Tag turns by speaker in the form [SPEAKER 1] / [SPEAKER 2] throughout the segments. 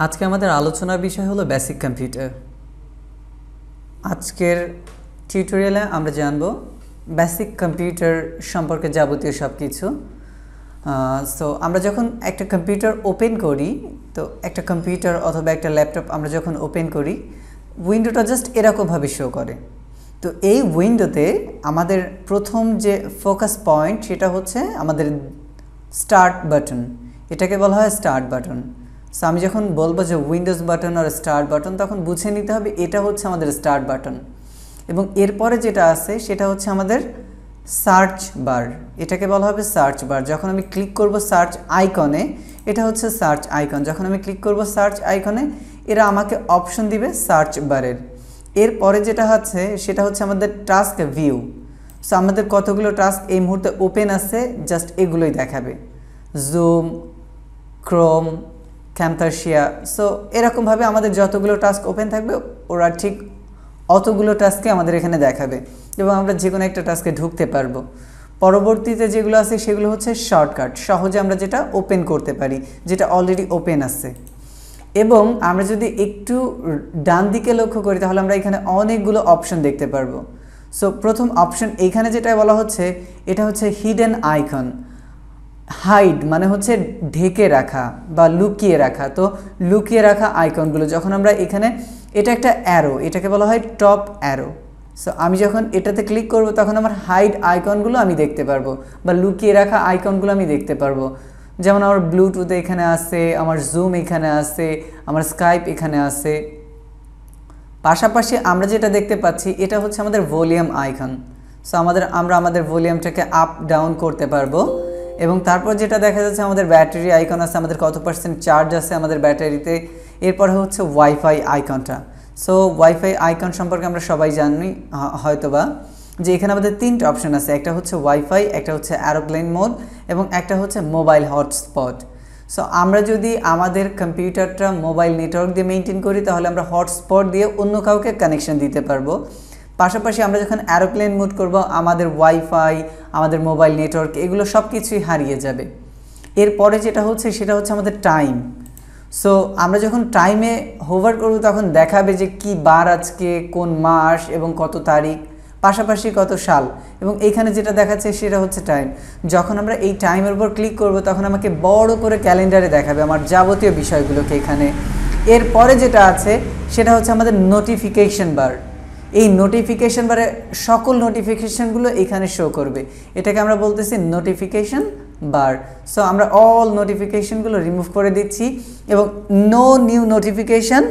[SPEAKER 1] আজকে আমাদের আলোচনার বিষয় হলো বেসিক কম্পিউটার। আজকের টিউটোরিয়ালে আমরা জানব বেসিক কম্পিউটার সম্পর্কে যাবতীয় সব কিছু। সো আমরা যখন একটা কম্পিউটার ওপেন করি, তো একটা কম্পিউটার অথবা একটা ল্যাপটপ আমরা যখন ওপেন করি, উইন্ডোটা জাস্ট এরকমভাবে শো করে। তো এই উইন্ডোতে আমাদের প্রথম যে ফোকাস পয়েন্ট সেটা হচ্ছে আমাদের স্টার্ট বাটন। এটাকে বলা হয় স্টার্ট বাটন। সো আমি যখন বলবো যে উইন্ডোজ বাটন আর স্টার্ট বাটন, তখন বুঝে নিতে হবে এটা হচ্ছে আমাদের স্টার্ট বাটন। এবং এরপরে যেটা আছে সেটা হচ্ছে আমাদের সার্চ বার। এটাকে বলা হবে সার্চ বার। যখন আমি ক্লিক করব সার্চ আইকনে, এটা হচ্ছে সার্চ আইকন। যখন আমি ক্লিক করব সার্চ আইকনে, এরা আমাকে অপশন দিবে সার্চ বারের। এরপরে যেটা আছে সেটা হচ্ছে আমাদের টাস্ক ভিউ। সো আমাদের কতগুলো টাস্ক এই মুহূর্তে ওপেন আছে, জাস্ট এগুলোই দেখাবে। Zoom, Chrome, ক্যামতাসিয়া। সো এরকমভাবে আমাদের যতগুলো টাস্ক ওপেন থাকবে ওরা ঠিক অতগুলো টাস্কে আমাদের এখানে দেখাবে এবং আমরা যে কোনো একটা টাস্কে ঢুকতে পারবো। পরবর্তীতে যেগুলো আছে সেগুলো হচ্ছে শর্টকাট, সহজে আমরা যেটা ওপেন করতে পারি, যেটা অলরেডি ওপেন আছে। এবং আমরা যদি একটু ডান দিকে লক্ষ্য করি তাহলে আমরা এখানে অনেকগুলো অপশন দেখতে পারবো। সো প্রথম অপশন এইখানে যেটা বলা হচ্ছে এটা হচ্ছে হিডেন আইকন। হাইড মানে হচ্ছে ঢেকে রাখা বা লুকিয়ে রাখা। তো লুকিয়ে রাখা আইকনগুলো যখন আমরা এখানে, এটা একটা অ্যারো, এটাকে বলা হয় টপ অ্যারো। সো আমি যখন এটাতে ক্লিক করব তখন আমার হাইড আইকনগুলো আমি দেখতে পারবো বা লুকিয়ে রাখা আইকনগুলো আমি দেখতে পারবো। যেমন আমার ব্লুটুথ এখানে আছে, আমার জুম এখানে আছে, আমার স্কাইপ এখানে আছে। পাশাপাশি আমরা যেটা দেখতে পাচ্ছি এটা হচ্ছে আমাদের ভলিউম আইকন। সো আমরা আমাদের ভলিউমটাকে আপ ডাউন করতে পারবো। এবং তারপর যেটা দেখা যাচ্ছে আমাদের ব্যাটারি আইকন আছে, আমাদের কত পার্সেন্ট চার্জ আছে আমাদের ব্যাটারিতে। এরপরে হচ্ছে ওয়াইফাই আইকনটা। সো ওয়াইফাই আইকন সম্পর্কে আমরা সবাই জানি হয়তোবা, যে এখানে আমাদের তিনটা অপশন আছে। একটা হচ্ছে ওয়াইফাই, একটা হচ্ছে অ্যারোপ্লেন মোড এবং একটা হচ্ছে মোবাইল হটস্পট। সো আমরা যদি আমাদের কম্পিউটারটা মোবাইল নেটওয়ার্ক দিয়ে মেনটেন করি তাহলে আমরা হটস্পট দিয়ে অন্য কাউকে কানেকশন দিতে পারবো। পাশাপাশি আমরা যখন অ্যারোপ্লেন মোড করব আমাদের ওয়াইফাই, আমাদের মোবাইল নেটওয়ার্ক এগুলো সব কিছুই হারিয়ে যাবে। এরপরে যেটা হচ্ছে সেটা হচ্ছে আমাদের টাইম। সো আমরা যখন টাইমে হোভার করব তখন দেখাবে যে কি বার আজকে, কোন মাস এবং কত তারিখ, পাশাপাশি কত সাল। এবং এইখানে যেটা দেখাচ্ছে সেটা হচ্ছে টাইম। যখন আমরা এই টাইমের উপর ক্লিক করব তখন আমাকে বড় করে ক্যালেন্ডারে দেখাবে আমার যাবতীয় বিষয়গুলোকে এখানে। এরপরে যেটা আছে সেটা হচ্ছে আমাদের নোটিফিকেশন বার। এই নোটিফিকেশন বারে সকল নোটিফিকেশানগুলো এখানে শো করবে। এটাকে আমরা বলতেছি নোটিফিকেশন বার। সো আমরা অল নোটিফিকেশানগুলো রিমুভ করে দিচ্ছি এবং নো নিউ নোটিফিকেশান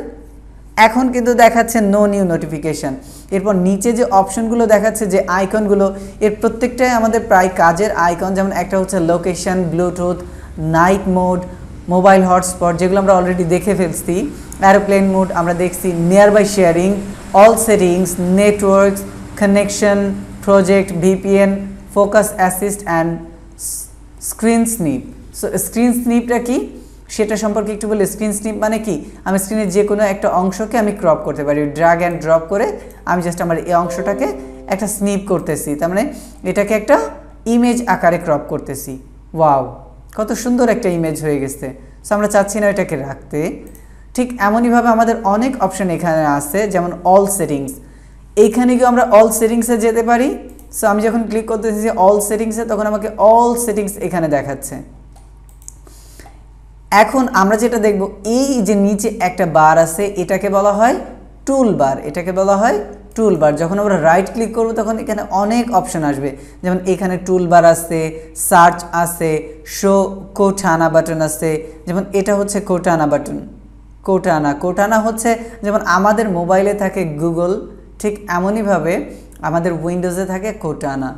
[SPEAKER 1] এখন কিন্তু দেখাচ্ছে নো নিউ নোটিফিকেশান। এরপর নিচে যে অপশনগুলো দেখাচ্ছে, যে আইকনগুলো, এর প্রত্যেকটাই আমাদের প্রায় কাজের আইকন। যেমন একটা হচ্ছে location, Bluetooth, night mode, mobile hotspot যেগুলো আমরা অলরেডি দেখে ফেলছি, অ্যারোপ্লেন মোড আমরা দেখছি, nearby sharing, all settings, networks, connection, project, VPN, focus assist and screen snip. So screen স্নিপটা কি সেটা সম্পর্কে একটু বলি। স্ক্রিন স্নিপ মানে কি, আমি স্ক্রিনের যে কোনো একটা অংশকে আমি ক্রপ করতে পারি, ড্র্যাগ অ্যান্ড ড্রপ করে আমি জাস্ট আমার এই অংশটাকে একটা স্নিপ করতেছি, তার মানে এটাকে একটা ইমেজ আকারে ক্রপ করতেছি। ওয়াও, কত সুন্দর একটা ইমেজ হয়ে গেছে। সো আমরা চাচ্ছি না এটাকে রাখতে। ঠিক এমনইভাবে আমাদের অনেক অপশন এখানে আছে, যেমন অল সেটিংস। এইখানে গিয়ে আমরা অল সেটিংসে যেতে পারি। সো আমি যখন ক্লিক করতেছি অল সেটিংসে তখন আমাকে অল সেটিংস এখানে দেখাচ্ছে। এখন আমরা যেটা দেখব, এই যে নিচে একটা বার আছে এটাকে বলা হয় টুল বার। এটাকে বলা হয় টুল বার। যখন আমরা রাইট ক্লিক করব তখন এখানে অনেক অপশন আসবে। যেমন এখানে টুল বার আছে, সার্চ আছে, শো কোটানা বাটন আছে। যেমন এটা হচ্ছে কোটানা বাটন। কোটানা হচ্ছে যেমন আমাদের মোবাইলে থাকে গুগল, ঠিক এমনইভাবে আমাদের উইন্ডোজে থাকে কোটানা।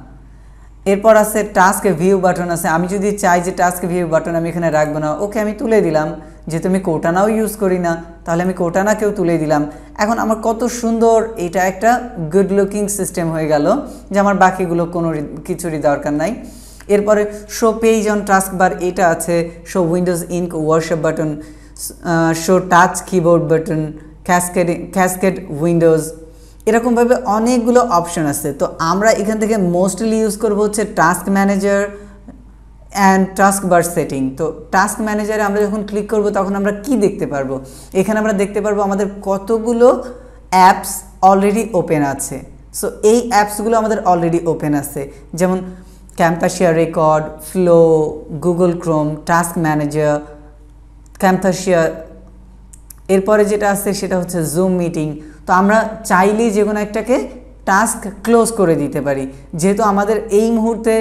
[SPEAKER 1] এরপর আছে টাস্ক ভিউ বাটন আছে। আমি যদি চাই যে টাস্ক ভিউ বাটন আমি এখানে রাখবো না, ওকে আমি তুলে দিলাম। যেহেতু আমি কোটানাও ইউজ করি না তাহলে আমি কোটানাকেও তুলে দিলাম। এখন আমার কত সুন্দর, এটা একটা গুড লুকিং সিস্টেম হয়ে গেল যে আমার বাকিগুলো কোনো কিছুরই দরকার নাই। এরপরে show page on taskbar, এটা আছে। Show Windows ink workspace button, show touch keyboard button, cascade windows, এরকমভাবে অনেকগুলো অপশন আছে। তো আমরা এখান থেকে মোস্টলি ইউজ করব হচ্ছে task manager, and task bar setting. তো টাস্ক ম্যানেজারে আমরা যখন ক্লিক করব তখন আমরা কি দেখতে পারবো, এখানে আমরা দেখতে পারবো আমাদের কতগুলো অ্যাপস অলরেডি ওপেন আছে। সো এই অ্যাপসগুলো আমাদের অলরেডি ওপেন আছে, যেমন ক্যাম্পাসিয়া record, flow, Google Chrome, task manager, ক্যাম্পাসিয়া। এরপরে যেটা আছে সেটা হচ্ছে জুম মিটিং। তো আমরা চাইলেই যে কোনো একটাকে টাস্ক ক্লোজ করে দিতে পারি। যেহেতু আমাদের এই মুহূর্তে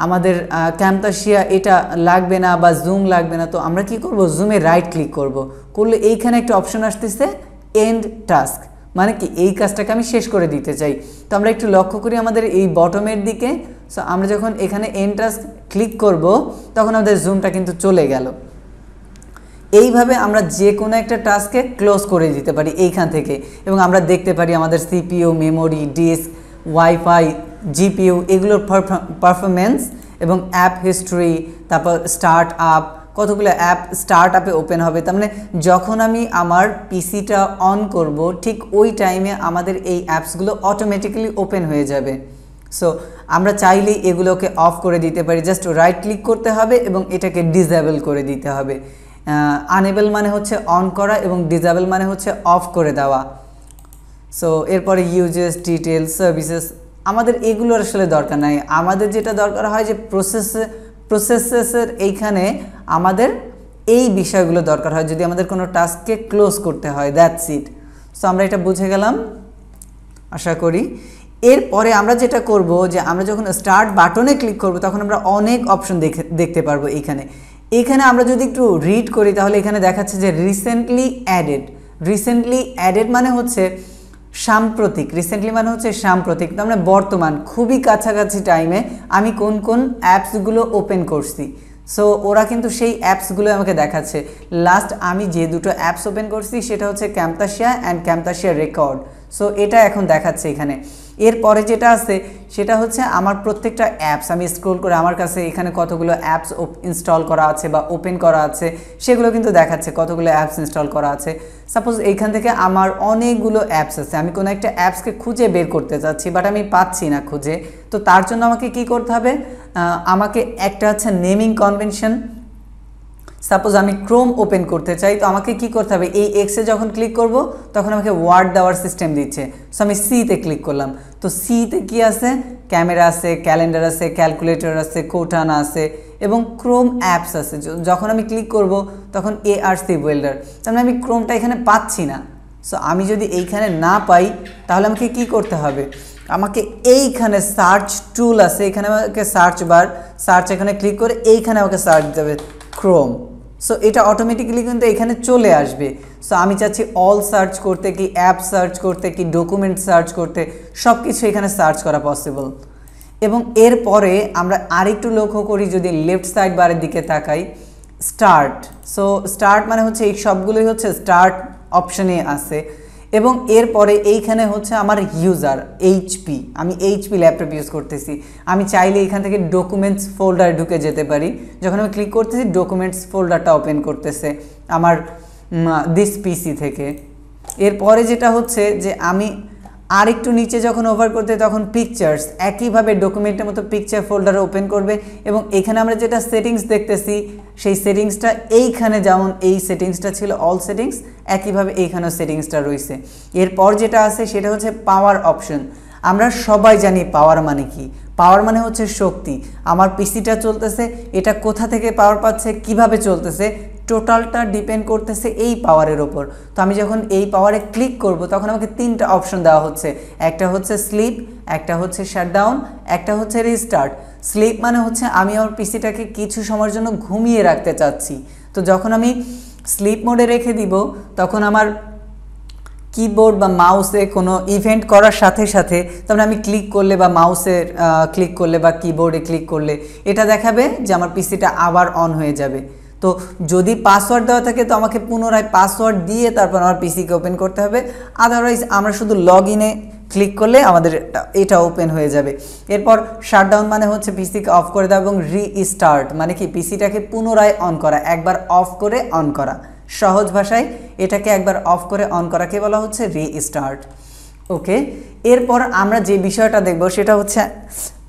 [SPEAKER 1] আমাদের ক্যাম্পাসিয়া এটা লাগবে না বা জুম লাগবে না, তো আমরা কি করব, জুমে রাইট ক্লিক করলে এইখানে একটা অপশন আসতেছে এন্ড টাস্ক, মানে কি এই কাজটাকে আমি শেষ করে দিতে চাই। তো আমরা একটু লক্ষ্য করি আমাদের এই বটমের দিকে। সো আমরা যখন এখানে এন্ড টাস্ক ক্লিক করব তখন আমাদের জুমটা কিন্তু চলে গেল। এইভাবে আমরা যে কোনো একটা টাস্ককে ক্লোজ করে দিতে পারি এইখান থেকে, এবং আমরা দেখতে পারি আমাদের CPU, memory, disk, WiFi, GPU এগুলোর পারফরমেন্স এবং অ্যাপ হিস্ট্রি, তারপর স্টার্ট আপ, কতগুলো অ্যাপ স্টার্ট আপে ওপেন হবে। তার মানে যখন আমি আমার পিসিটা অন করব ঠিক ওই টাইমে আমাদের এই অ্যাপসগুলো অটোমেটিক্যালি ওপেন হয়ে যাবে। সো আমরা চাইলেই এগুলোকে অফ করে দিতে পারি, জাস্ট রাইট ক্লিক করতে হবে এবং এটাকে ডিসেবল করে দিতে হবে। আনেবল মানে হচ্ছে অন করা এবং ডিসেবল মানে হচ্ছে অফ করে দেওয়া। সো এরপরে ইউজেস, ডিটেলস, সার্ভিসেস, আমাদের এগুলোর আসলে দরকার নাই। আমাদের যেটা দরকার হয় যে প্রসেসের এইখানে আমাদের এই বিষয়গুলো দরকার হয় যদি আমাদের কোনো টাস্ককে ক্লোজ করতে হয়, দ্যাটস ইট। সো আমরা এটা বুঝে গেলাম আশা করি। এরপরে আমরা যেটা করব যে আমরা যখন স্টার্ট বাটনে ক্লিক করব তখন আমরা অনেক অপশন দেখতে পারবো। এখানে আমরা যদি একটু রিড করি তাহলে এখানে দেখাচ্ছে যে রিসেন্টলি অ্যাডেড মানে হচ্ছে সাম্প্রতিক, রিসেন্টলি মানে হচ্ছে সাম্প্রতিক। তো আমরা বর্তমান খুবই কাছাকাছি টাইমে আমি কোন কোন অ্যাপসগুলো ওপেন করছি। সো ওরা কিন্তু সেই অ্যাপসগুলো আমাকে দেখাচ্ছে। লাস্ট আমি যে দুটো অ্যাপস ওপেন করছি সেটা হচ্ছে ক্যাম্পাসিয়া অ্যান্ড ক্যাম্পাসিয়া রেকর্ড। সো এটা এখন দেখাচ্ছে এখানে। এরপরে যেটা আছে সেটা হচ্ছে আমার প্রত্যেকটা অ্যাপস আমি স্ক্রল করে আমার কাছে এখানে কতগুলো অ্যাপস ইনস্টল করা আছে বা ওপেন করা আছে সেগুলো কিন্তু দেখাচ্ছে, কতগুলো অ্যাপস ইনস্টল করা আছে। সাপোজ এইখান থেকে আমার অনেকগুলো অ্যাপস আছে, আমি কোনো একটা অ্যাপসকে খুঁজে বের করতে চাচ্ছি বাট আমি পাচ্ছি না খুঁজে। তো তার জন্য আমাকে কি করতে হবে, আমাকে একটা হচ্ছে নেমিং কনভেনশন। সাপোজ আমি ক্রোম ওপেন করতে চাই, তো আমাকে কি করতে হবে, এই এক্সে যখন ক্লিক করব তখন আমাকে ওয়ার্ড দেওয়ার সিস্টেম দিচ্ছে। সো আমি সিতে ক্লিক করলাম, তো সিতে কি আছে, ক্যামেরা আছে, ক্যালেন্ডার আছে, ক্যালকুলেটর আছে, কোটানা আছে এবং ক্রোম অ্যাপস আছে। যখন আমি ক্লিক করব তখন ARC ওয়েল্ডার, তার মানে আমি ক্রোমটা এখানে পাচ্ছি না। সো আমি যদি এইখানে না পাই তাহলে আমাকে কি করতে হবে, আমাকে এইখানে সার্চ টুল আছে, এখানে আমাকে সার্চ এখানে ক্লিক করে এইখানে আমাকে সার্চ দিতে হবে ক্রোম। সো এটা অটোমেটিক্যালি কিন্তু এখানে চলে আসবে। সো আমি চাচ্ছি অল সার্চ করতে, কি অ্যাপ সার্চ করতে, কি ডকুমেন্ট সার্চ করতে, সব কিছু এখানে সার্চ করা পসিবল। এবং এরপরে আমরা আরেকটু লক্ষ্য করি, যদি লেফট সাইড বারের দিকে তাকাই, স্টার্ট। সো স্টার্ট মানে হচ্ছে এই সবগুলোই হচ্ছে স্টার্ট অপশানে আছে। এবং এরপরে এইখানে হচ্ছে আমার ইউজার এইচপি, আমি এইচপি ল্যাপটপ ইউজ করতেছি। আমি চাইলে এখান থেকে ডকুমেন্টস ফোল্ডার ঢুকে যেতে পারি। যখন আমি ক্লিক করতেছি ডকুমেন্টস ফোল্ডারটা ওপেন করতেছে আমার দিস পিসি থেকে। এরপরে যেটা হচ্ছে যে আমি আরেকটু নিচে যখন ওভার করতে তখন পিকচার্স, একইভাবে ডকুমেন্টের মতো পিকচার ফোল্ডারে ওপেন করবে। এবং এখানে আমরা যেটা সেটিংস দেখতেছি সেই সেটিংসটা এইখানে, যেমন এই সেটিংসটা ছিল অল সেটিংস, একইভাবে এইখানেও সেটিংসটা রয়েছে। এরপর যেটা আছে সেটা হচ্ছে পাওয়ার অপশন। আমরা সবাই জানি পাওয়ার মানে কি, পাওয়ার মানে হচ্ছে শক্তি। আমার পিসিটা চলতেছে, এটা কোথা থেকে পাওয়ার পাচ্ছে, কিভাবে চলতেছে, টোটালটা ডিপেন্ড করতেছে এই পাওয়ারের ওপর। তো আমি যখন এই পাওয়ারে ক্লিক করব তখন আমাকে তিনটা অপশন দেওয়া হচ্ছে, একটা হচ্ছে স্লিপ, একটা হচ্ছে শাটডাউন, একটা হচ্ছে রিস্টার্ট। স্লিপ মানে হচ্ছে আমি আমার পিসিটাকে কিছু সময়ের জন্য ঘুমিয়ে রাখতে চাচ্ছি। তো যখন আমি স্লিপ মোডে রেখে দিব তখন আমার কিবোর্ড বা মাউসে কোনো ইভেন্ট করার সাথে সাথে, তারপরে আমি ক্লিক করলে বা মাউসে ক্লিক করলে বা কিবোর্ডে ক্লিক করলে এটা দেখাবে যে আমার পিসিটা আবার অন হয়ে যাবে। তো যদি পাসওয়ার্ড দেওয়া থাকে তো আমাকে পুনরায় পাসওয়ার্ড দিয়ে তারপর আমার পিসিকে ওপেন করতে হবে। আদারওয়াইজ আমরা শুধু লগ ইনে ক্লিক করলে আমাদের এটা ওপেন হয়ে যাবে। এরপর শাটডাউন মানে হচ্ছে পিসিকে অফ করে দেওয়া এবং রিস্টার্ট মানে কি পিসিটাকে পুনরায় অন করা, একবার অফ করে অন করা। সহজ ভাষায় এটাকে একবার অফ করে অন করাকে বলা হচ্ছে রিস্টার্ট। ওকে, এরপর আমরা যে বিষয়টা দেখব সেটা হচ্ছে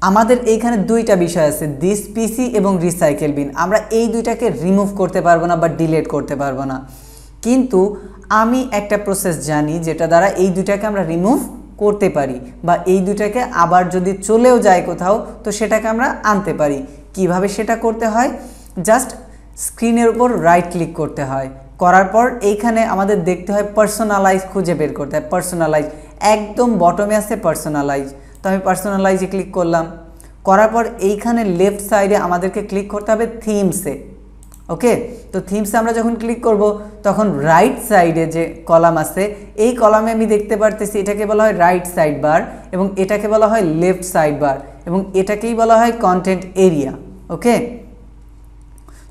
[SPEAKER 1] আমাদের এইখানে দুইটা বিষয় আছে, দিস পিসি এবং রিসাইকেল বিন। আমরা এই দুইটাকে রিমুভ করতে পারবো না বা ডিলিট করতে পারবো না, কিন্তু আমি একটা প্রসেস জানি যেটা দ্বারা এই দুইটাকে আমরা রিমুভ করতে পারি, বা এই দুইটাকে আবার যদি চলেও যায় কোথাও তো সেটাকে আমরা আনতে পারি। কিভাবে সেটা করতে হয়, জাস্ট স্ক্রিনের উপর রাইট ক্লিক করতে হয়, করার পর এইখানে আমাদের দেখতে হয় পার্সোনালাইজ খুঁজে বের করতে হয়। পার্সোনালাইজ একদম বটমে আছে পার্সোনালাইজ, তো আমি পার্সোনালাইজে ক্লিক করলাম, করার পর এইখানে লেফট সাইডে আমাদেরকে ক্লিক করতে হবে থিমসে। ওকে, তো থিমসে আমরা যখন ক্লিক করব তখন রাইট সাইডে যে কলাম আছে এই কলামে আমি দেখতে পারতেছি এটাকে বলা হয় রাইট সাইড বার এবং এটাকে বলা হয় লেফট সাইড বার এবং এটাকেই বলা হয় কন্টেন্ট এরিয়া। ওকে,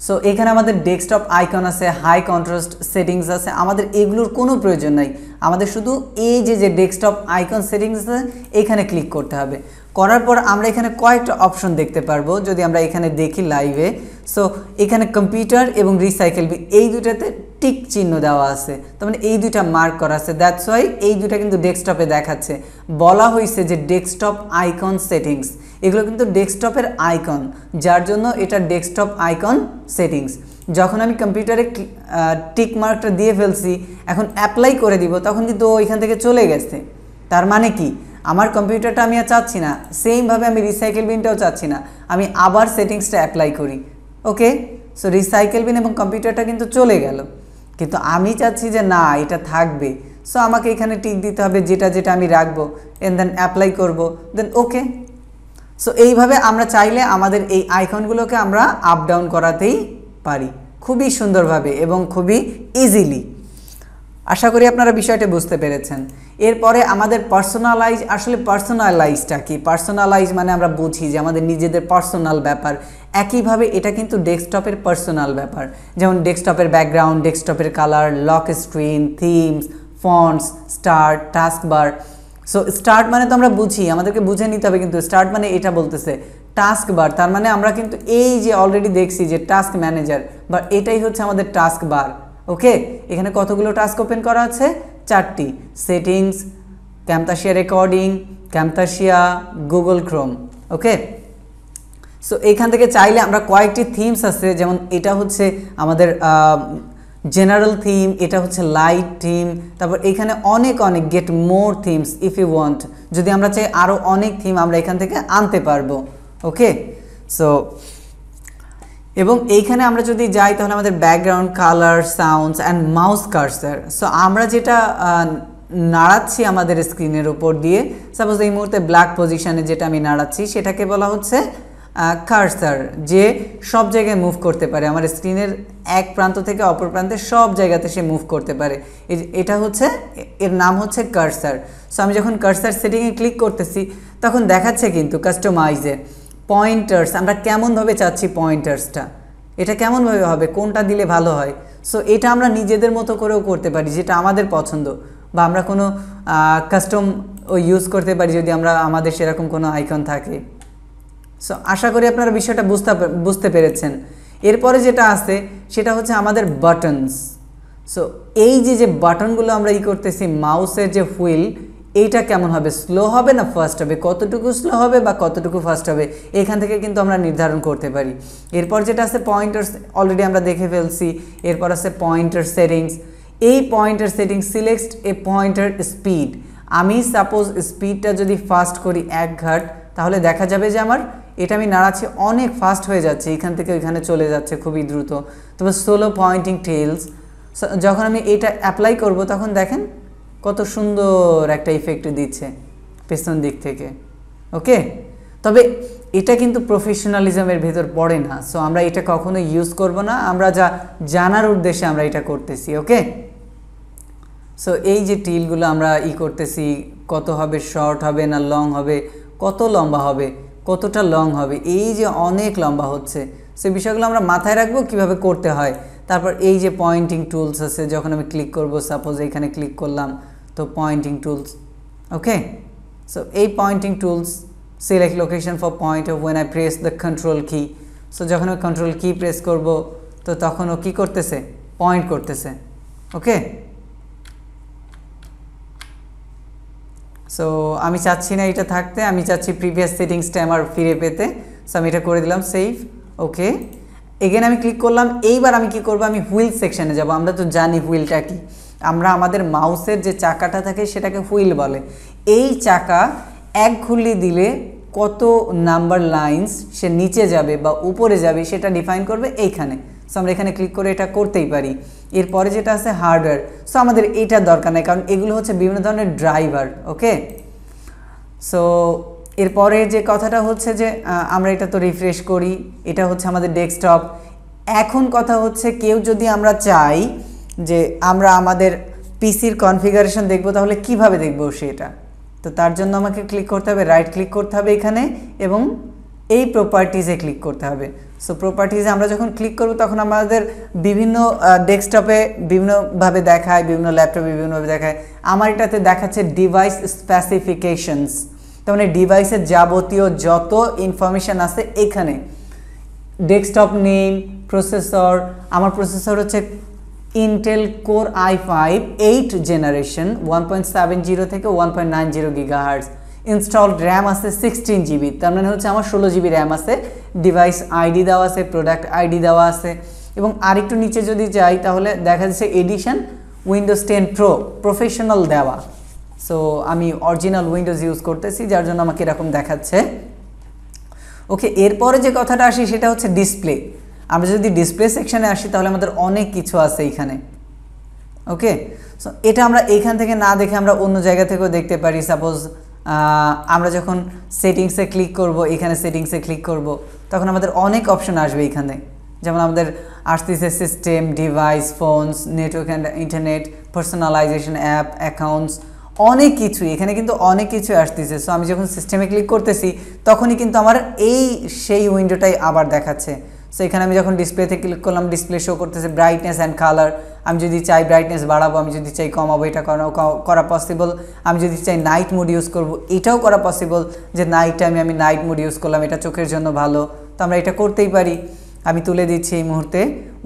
[SPEAKER 1] সো এখানে আমাদের ডেস্কটপ আইকন আছে, হাই কন্ট্রাস্ট সেটিংস আছে, আমাদের এগুলোর কোনো প্রয়োজন নাই, আমাদের শুধু এই যে ডেস্কটপ আইকন সেটিংস আছে এখানে ক্লিক করতে হবে। করার পর আমরা এখানে কয়েকটা অপশন দেখতে পারবো যদি আমরা এখানে দেখি লাইভে। সো এখানে কম্পিউটার এবং রিসাইকেল বিন এই দুটাতে টিক চিহ্ন দেওয়া আছে, তার মানে এই দুইটা মার্ক করা আছে, দ্যাটস ওয়াই এই দুইটা কিন্তু ডেস্কটপে দেখাচ্ছে। বলা হয়েছে যে ডেস্কটপ আইকন সেটিংস, এগুলো কিন্তু ডেস্কটপের আইকন, যার জন্য এটা ডেস্কটপ আইকন সেটিংস। যখন আমি কম্পিউটারে টিক মার্কটা দিয়ে ফেলছি, এখন অ্যাপ্লাই করে দিব, তখন কিন্তু ওইখান থেকে চলে গেছে। তার মানে কি, আমার কম্পিউটারটা আমি আর চাচ্ছি না, সেমভাবে আমি রিসাইকেল বিনটাও চাচ্ছি না, আমি আবার সেটিংসটা অ্যাপ্লাই করি। ওকে, সো রিসাইকেল বিন এবং কম্পিউটারটা কিন্তু চলে গেল, কিন্তু আমি চাচ্ছি যে না এটা থাকবে। সো আমাকে এখানে টিক দিতে হবে যেটা যেটা আমি রাখবো, এন্ড দেন অ্যাপ্লাই করব, দেন ওকে। সো এইভাবে আমরা চাইলে আমাদের এই আইকনগুলোকে আমরা আপ ডাউন করাতেই পারি খুবই সুন্দরভাবে এবং খুবই ইজিলি। আশা করি আপনারা বিষয়টা বুঝতে পেরেছেন। এরপরে আমাদের পার্সোনালাইজ, আসলে পার্সোনালাইজটা কি? পার্সোনালাইজ মানে আমরা বুঝি যে আমাদের নিজেদের পার্সোনাল ব্যাপার, একইভাবে এটা কিন্তু ডেস্কটপের পার্সোনাল ব্যাপার, যেমন ডেস্কটপের ব্যাকগ্রাউন্ড, ডেস্কটপের colour, lock screen, themes, fonts, start, taskbar. So start মানে তো আমরা বুঝি, আমাদেরকে বুঝে নিতে হবে, কিন্তু স্টার্ট মানে এটা বলতেছে টাস্ক বার, তার মানে আমরা কিন্তু এই যে অলরেডি দেখছি যে টাস্ক ম্যানেজার বা এটাই হচ্ছে আমাদের টাস্ক বার। ওকে, এখানে কতগুলো টাস্ক ওপেন করা আছে? 4টি, settings, Camtasia recording, Camtasia, Google Chrome. Okay, so এখান থেকে চাইলে আমরা কয়েকটি থিমস আছে, যেমন এটা হচ্ছে আমাদের জেনারেল থিম, এটা হচ্ছে লাইট থিম, তারপর এখানে অনেক অনেক get more themes if you want, যদি আমরা চাই আরও অনেক থিম আমরা এখান থেকে আনতে পারবো। ওকে, সো এবং এইখানে আমরা যদি যাই তাহলে আমাদের background, colour, sounds and mouse cursor. So আমরা যেটা নাড়াচ্ছি আমাদের স্ক্রিনের উপর দিয়ে, সাপোজ এই মুহূর্তে ব্ল্যাক পজিশনে যেটা আমি নাড়াচ্ছি সেটাকে বলা হচ্ছে কার্সার, যে সব জায়গায় মুভ করতে পারে, আমার স্ক্রিনের এক প্রান্ত থেকে অপর প্রান্তে সব জায়গাতে সে মুভ করতে পারে, এটা হচ্ছে এর নাম হচ্ছে কার্সার। সো আমি যখন কার্সার সেটিংয়ে ক্লিক করতেছি তখন দেখাচ্ছে কিন্তু কাস্টমাইজে পয়েন্টার্স, আমরা কেমনভাবে চাচ্ছি পয়েন্টার্সটা, এটা কেমনভাবে হবে, কোনটা দিলে ভালো হয়। সো এটা আমরা নিজেদের মতো করেও করতে পারি যেটা আমাদের পছন্দ, বা আমরা কোনো কাস্টম ইউজ করতে পারি যদি আমরা আমাদের সেরকম কোনো আইকন থাকে। সো আশা করি আপনারা বিষয়টা বুঝতে পেরেছেন। এরপরে যেটা আছে সেটা হচ্ছে আমাদের বাটনস। সো এই যে বাটনগুলো আমরা করতেছি, মাউসের যে হুইল, এইটা কেমন হবে, স্লো হবে না ফাস্ট হবে, কতটুকু স্লো হবে বা কতটুকু ফাস্ট হবে, এখান থেকে কিন্তু আমরা নির্ধারণ করতে পারি। এরপর যেটা আছে পয়েন্টার্স, অলরেডি আমরা দেখে ফেলছি। এরপর আছে পয়েন্টার সেটিংস। এই পয়েন্টার সেটিংস সিলেক্ট এ পয়েন্টার স্পিড, আমি সাপোজ স্পিডটা যদি ফাস্ট করি 1 ঘাট, তাহলে দেখা যাবে যে আমার এটা আমি নাড়াচ্ছি অনেক ফাস্ট হয়ে যাচ্ছে, এখান থেকে ওইখানে চলে যাচ্ছে খুবই দ্রুত। তবে সোলো পয়েন্টিং টেলস, যখন আমি এটা অ্যাপ্লাই করব তখন দেখেন কত সুন্দর একটা ইফেক্ট দিচ্ছে পেছন দিক থেকে। ওকে, তবে এটা কিন্তু প্রফেশনালিজমের ভেতর পড়ে না, সো আমরা এটা কখনো ইউজ করব না, আমরা যা জানার উদ্দেশ্যে আমরা এটা করতেছি। ওকে, সো এই যে টিলগুলো আমরা করতেছি, কত হবে, শর্ট হবে না লং হবে, কত লম্বা হবে, কতটা লং হবে, এই যে অনেক লম্বা হচ্ছে, সে বিষয়গুলো আমরা মাথায় রাখবো কিভাবে করতে হয়। তারপর এই যে পয়েন্টিং টুলস আছে, যখন আমি ক্লিক করব, সাপোজ এখানে ক্লিক করলাম তো পয়েন্টিং টুলস। ওকে, সো এই pointing tools, select location for point of when I press the control key. So যখন আমি কন্ট্রোল কি প্রেস করব তো তখন ও কী করতেছে, পয়েন্ট করতেছে। ওকে, সো আমি চাচ্ছি না এটা থাকতে, আমি চাচ্ছি প্রিভিয়াস সেটিংসটা আমার ফিরে পেতে। সো আমি এটা করে দিলাম সেভ। ওকে, এগেন আমি ক্লিক করলাম। এইবার আমি কি করব, আমি হুইল সেকশনে যাব। আমরা তো জানি হুইলটা কি, আমরা আমাদের মাউসের যে চাকাটা থাকে সেটাকে হুইল বলে। এই চাকা এক ঘুরলি দিলে কত নাম্বার লাইন্স সে নিচে যাবে বা উপরে যাবে সেটা ডিফাইন করবে এইখানে। সো আমরা এখানে ক্লিক করে এটা করতেই পারি। এরপরে যেটা আছে হার্ডওয়্যার, সো আমাদের এইটার দরকার নেই, কারণ এগুলো হচ্ছে বিভিন্ন ধরনের ড্রাইভার। ওকে, সো এরপরে যে কথাটা হচ্ছে যে আমরা এটা তো রিফ্রেশ করি, এটা হচ্ছে আমাদের ডেস্কটপ। এখন কথা হচ্ছে কেউ যদি আমরা চাই যে আমরা আমাদের পিসির কনফিগারেশন দেখব, তাহলে কিভাবে দেখব সেটা? তো তার জন্য আমাকে ক্লিক করতে হবে, রাইট ক্লিক করতে হবে এখানে এবং এই প্রপার্টিজে ক্লিক করতে হবে। সো প্রপার্টিজে আমরা যখন ক্লিক করব তখন আমাদের বিভিন্ন ডেস্কটপে বিভিন্নভাবে দেখায়, বিভিন্ন ল্যাপটপে বিভিন্নভাবে দেখায়। আমার এটাতে দেখাচ্ছে ডিভাইস স্পেসিফিকেশনস, তার মানে ডিভাইসের যাবতীয় যত ইনফরমেশান আছে এখানে। ডেস্কটপ নেম, প্রসেসর, আমার প্রসেসর হচ্ছে ইন্টেল কোর i5 8 জেনারেশন 1.70 থেকে 1.90 GHz। ইনস্টলড র্যাম আছে 16 GB, তার মানে হচ্ছে আমার 16 GB র্যাম আছে। ডিভাইস আইডি দেওয়া আছে, প্রোডাক্ট আইডি দেওয়া আছে। এবং আরেকটু নিচে যদি যাই তাহলে দেখা যাচ্ছে এডিশন উইন্ডোজ 10 প্রো প্রফেশনাল দেওয়া। সো আমি অরিজিনাল উইন্ডোজ ইউজ করতেছি, যার জন্য আমাকে এরকম দেখাচ্ছে। ওকে, এরপরে যে কথাটা আসি সেটা হচ্ছে ডিসপ্লে। আমরা যদি ডিসপ্লে সেকশনে আসি তাহলে আমাদের অনেক কিছু আছে এইখানে। ওকে, সো এটা আমরা এইখান থেকে না দেখে আমরা অন্য জায়গা থেকেও দেখতে পারি। সাপোজ আমরা যখন সেটিংসে ক্লিক করব, এখানে সেটিংসে ক্লিক করব, তখন আমাদের অনেক অপশন আসবে এখানে। যেমন আমাদের আসতেছে system, device, phones, network and internet, personalisation, app, accounts, অনেক কিছু এখানে কিন্তু অনেক কিছু আসতেছে। সো আমি যখন সিস্টেমে ক্লিক করতেছি তখনই কিন্তু আমার সেই উইন্ডোটাই আবার দেখাচ্ছে। সো এখানে আমি যখন ডিসপ্লেতে ক্লিক করলাম, ডিসপ্লে শো করতেছে ব্রাইটনেস অ্যান্ড কালার। আমি যদি চাই ব্রাইটনেস বাড়াবো, আমি যদি চাই কমাবো, এটা করা পসিবল। আমি যদি চাই নাইট মোড ইউজ করবো, এটাও করা পসিবল, যে নাইট টাইমে আমি নাইট মোড ইউজ করলাম, এটা চোখের জন্য ভালো। তো আমরা এটা করতেই পারি। আমি তুলে দিচ্ছি এই মুহূর্তে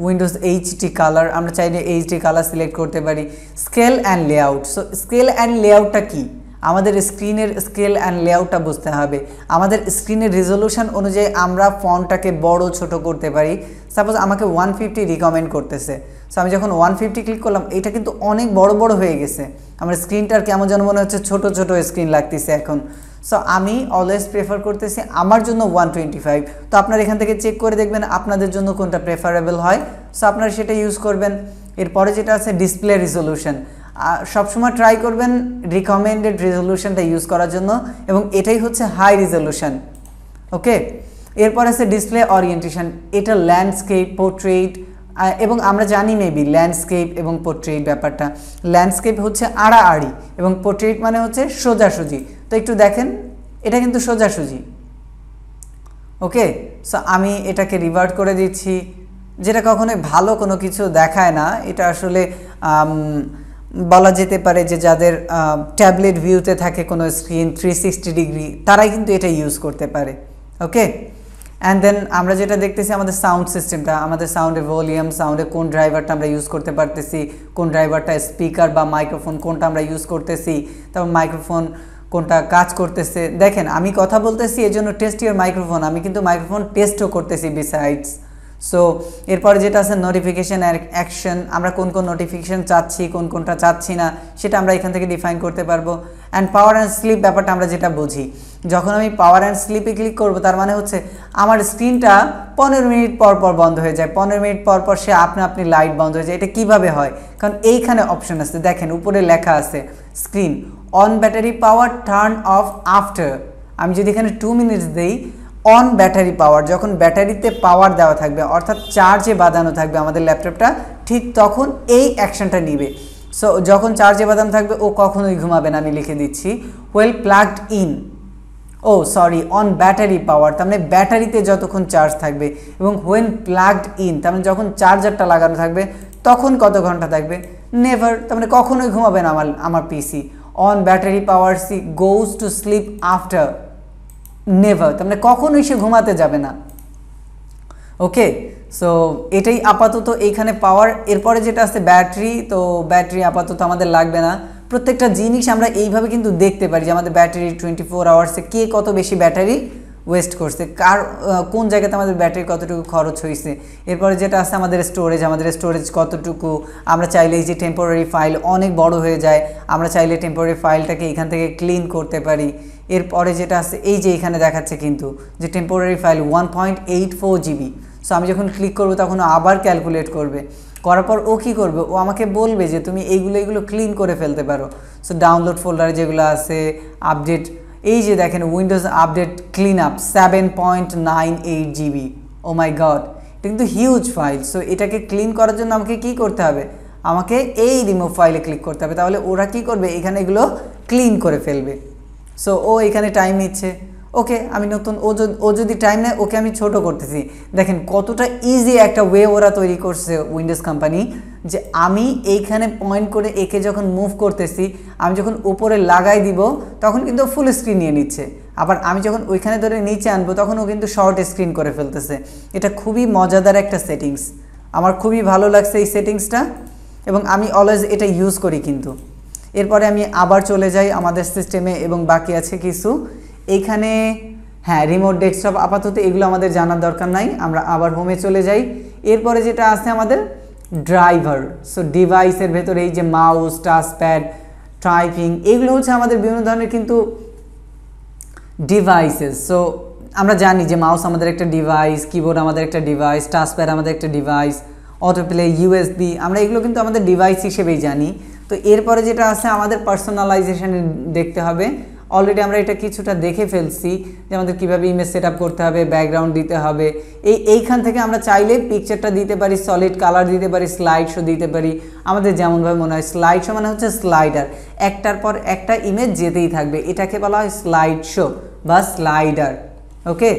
[SPEAKER 1] উইন্ডোজ এইচডি কালার, আমরা চাইলে এইচডি কালার সিলেক্ট করতে পারি। Scale and layout, so scale and লেআউটটা কি? আমাদের স্ক্রিনের স্কেল অ্যান্ড লেআউটটা বুঝতে হবে। আমাদের স্ক্রিনের রেজলিউশন অনুযায়ী আমরা ফন্টটাকে বড় ছোট করতে পারি। সাপোজ আমাকে 150 রিকমেন্ড করতেছে, সো আমি যখন 150 ক্লিক করলাম, এটা কিন্তু অনেক বড় বড় হয়ে গেছে। আমার স্ক্রিনটার কেমন যেন মনে হচ্ছে ছোট ছোট স্ক্রিন লাগতেছে এখন। সো আমি অলওয়েজ প্রেফার করতেছি আমার জন্য 125। তো আপনারা এখান থেকে চেক করে দেখবেন আপনাদের জন্য কোনটা প্রেফারেবল হয়, সো আপনারা সেটা ইউজ করবেন। এরপরে যেটা আছে ডিসপ্লে রেজলিউশন, সবসময় ট্রাই করবেন রিকমেন্ডেড রেজলিউশনটা ইউজ করার জন্য, এবং এটাই হচ্ছে হাই রেজলিউশন। ওকে, এরপর আছে ডিসপ্লে ওরিয়েন্টেশন, এটা ল্যান্ডস্কেপ, পোর্ট্রেট, এবং আমরা জানি মেবি ল্যান্ডস্কেপ এবং পোর্ট্রেট ব্যাপারটা। ল্যান্ডস্কেপ হচ্ছে আড়াআড়ি এবং পোর্ট্রেট মানে হচ্ছে সোজাসুজি। তো একটু দেখেন, এটা কিন্তু সোজাসুজি। ওকে, সো আমি এটাকে রিভার্ট করে দিচ্ছি, যেটা কখনোই ভালো কোনো কিছু দেখায় না। এটা আসলে বলা যেতে পারে যে যাদের ট্যাবলেট ভিউতে থাকে কোনো স্ক্রিন 360 ডিগ্রি, তারাই কিন্তু এটা ইউজ করতে পারে। ওকে, অ্যান্ড দেন আমরা যেটা দেখতেছি আমাদের সাউন্ড সিস্টেমটা, আমাদের সাউন্ডের ভলিউম, সাউন্ডে কোন ড্রাইভারটা আমরা ইউজ করতে পারতেছি, কোন ড্রাইভারটা স্পিকার বা মাইক্রোফোন কোনটা আমরা ইউজ করতেছি, তারপর মাইক্রোফোন কোনটা কাজ করতেছে। দেখেন আমি কথা বলতেছি এর জন্য টেস্ট ইউর মাইক্রোফোন, আমি কিন্তু মাইক্রোফোন টেস্টও করতেছি বিসাইডস। সো এরপরে যেটা আছে নোটিফিকেশান অ্যাকশন, আমরা কোন কোন নোটিফিকেশান চাচ্ছি, কোন কোনটা চাচ্ছি না, সেটা আমরা এখান থেকে ডিফাইন করতে পারবো। অ্যান্ড পাওয়ার অ্যান্ড স্লিপ ব্যাপারটা আমরা যেটা বুঝি, যখন আমি পাওয়ার অ্যান্ড স্লিপে ক্লিক করব তার মানে হচ্ছে আমার স্ক্রিনটা 15 মিনিট পর পর বন্ধ হয়ে যায়, 15 মিনিট পর পর সে আপনি লাইট বন্ধ হয়ে যায়। এটা কিভাবে হয়? কারণ এইখানে অপশন আছে, দেখেন উপরে লেখা আছে screen on battery power turn off after. আমি যদি এখানে 2 মিনিটস দিই, অন ব্যাটারি পাওয়ার, যখন ব্যাটারিতে পাওয়ার দেওয়া থাকবে অর্থাৎ চার্জে বাঁধানো থাকবে আমাদের ল্যাপটপটা, ঠিক তখন এই অ্যাকশনটা নিবে। সো যখন চার্জে বাঁধানো থাকবে ও কখনোই ঘুমাবে না, আমি লিখে দিচ্ছি well plugged in, on battery পাওয়ার, তার মানে ব্যাটারিতে যতক্ষণ চার্জ থাকবে, এবং হোয়েন প্লাগড ইন তার মানে যখন চার্জারটা লাগানো থাকবে তখন কত ঘন্টা থাকবে, নেভার, তার মানে কখনোই ঘুমাবে না আমার PC. On battery power PC goes to sleep after, never, তার মানে কখনোই সে ঘুমাতে যাবে না। ওকে, সো এটাই আপাতত এইখানে পাওয়ার। এরপরে যেটা আছে ব্যাটারি, তো ব্যাটারি আপাতত আমাদের লাগবে না। প্রত্যেকটা জিনিস আমরা এইভাবে কিন্তু দেখতে পারি যে আমাদের ব্যাটারি 24 আওয়ার্সে কে কত বেশি ব্যাটারি ওয়েস্ট করছে, কোন জায়গাতে আমাদের ব্যাটারি কতটুকু খরচ হয়েছে। এরপরে যেটা আছে আমাদের স্টোরেজ কতটুকু, আমরা চাইলে এই যে টেম্পোরারি ফাইল অনেক বড় হয়ে যায়, আমরা চাইলে টেম্পোরারি ফাইলটাকে এখান থেকে ক্লিন করতে পারি। এরপরে যেটা আছে এই যে এখানে দেখাচ্ছে কিন্তু যে টেম্পোরারি ফাইল 1.84 GB। সো আমি যখন ক্লিক করবো তখন আবার ক্যালকুলেট করবে, করার পর ও কী করবে, ও আমাকে বলবে যে তুমি এইগুলো ক্লিন করে ফেলতে পারো। সো ডাউনলোড ফোল্ডারে যেগুলো আছে আপডেট, এই যে দেখেন Windows update clean up 7.98 GB। ও মাই গড, এটা কিন্তু হিউজ ফাইল। সো এটাকে ক্লিন করার জন্য আমাকে কি করতে হবে, আমাকে এই রিমুভ ফাইলে ক্লিক করতে হবে, তাহলে ওরা কি করবে এখানে এগুলো ক্লিন করে ফেলবে। সো ও এখানে টাইম নিচ্ছে, ওকে আমি নতুন ও যদি টাইম নেয় ওকে আমি ছোট করতেছি। দেখেন কতটা ইজি একটা ওয়ে ওরা তৈরি করছে উইন্ডোজ কোম্পানি, যে আমি এইখানে পয়েন্ট করে একে যখন মুভ করতেছি, আমি যখন উপরে লাগাই দিব তখন কিন্তু ফুল স্ক্রিন নিয়ে নিচ্ছে, আবার আমি যখন ওইখানে ধরে নিচে আনবো তখন ও কিন্তু শর্ট স্ক্রিন করে ফেলতেছে। এটা খুবই মজাদার একটা সেটিংস, আমার খুবই ভালো লাগছে এই সেটিংসটা, এবং আমি অলওয়েজ এটা ইউজ করি কিন্তু। এরপরে আমি আবার চলে যাই আমাদের সিস্টেমে, এবং বাকি আছে কিছু এইখানে, হ্যাঁ রিমোট ডেস্কটপ আপাতত এগুলো আমাদের জানার দরকার নাই, আমরা আবার হোমে চলে যাই। এরপরে যেটা আছে আমাদের ড্রাইভার। সো ডিভাইসের ভেতরে এই যে মাউস, টাচপ্যাড, টাইপিং, এগুলো হচ্ছে আমাদের বিভিন্ন ধরনের কিন্তু ডিভাইসেস। সো আমরা জানি যে মাউস আমাদের একটা ডিভাইস, কিবোর্ড আমাদের একটা ডিভাইস, টাচপ্যাড আমাদের একটা ডিভাইস, অটোপ্লে, ইউএসবি, আমরা এগুলো কিন্তু আমাদের ডিভাইস হিসেবেই জানি। তো এরপরে যেটা আছে আমাদের পার্সোনালাইজেশন দেখতে হবে। অলরেডি আমরা এটা কিছুটা দেখে ফেলছি যে আমাদের কীভাবে ইমেজ সেট আপ করতে হবে, ব্যাকগ্রাউন্ড দিতে হবে। এইখান থেকে আমরা চাইলে পিকচারটা দিতে পারি, সলিড কালার দিতে পারি, স্লাইড শো দিতে পারি, আমাদের যেমনভাবে মনে হয়। স্লাইড শো মানে হচ্ছে স্লাইডার, একটার পর একটা ইমেজ যেতেই থাকবে, এটাকে বলা হয় স্লাইড শো বা স্লাইডার। ওকে,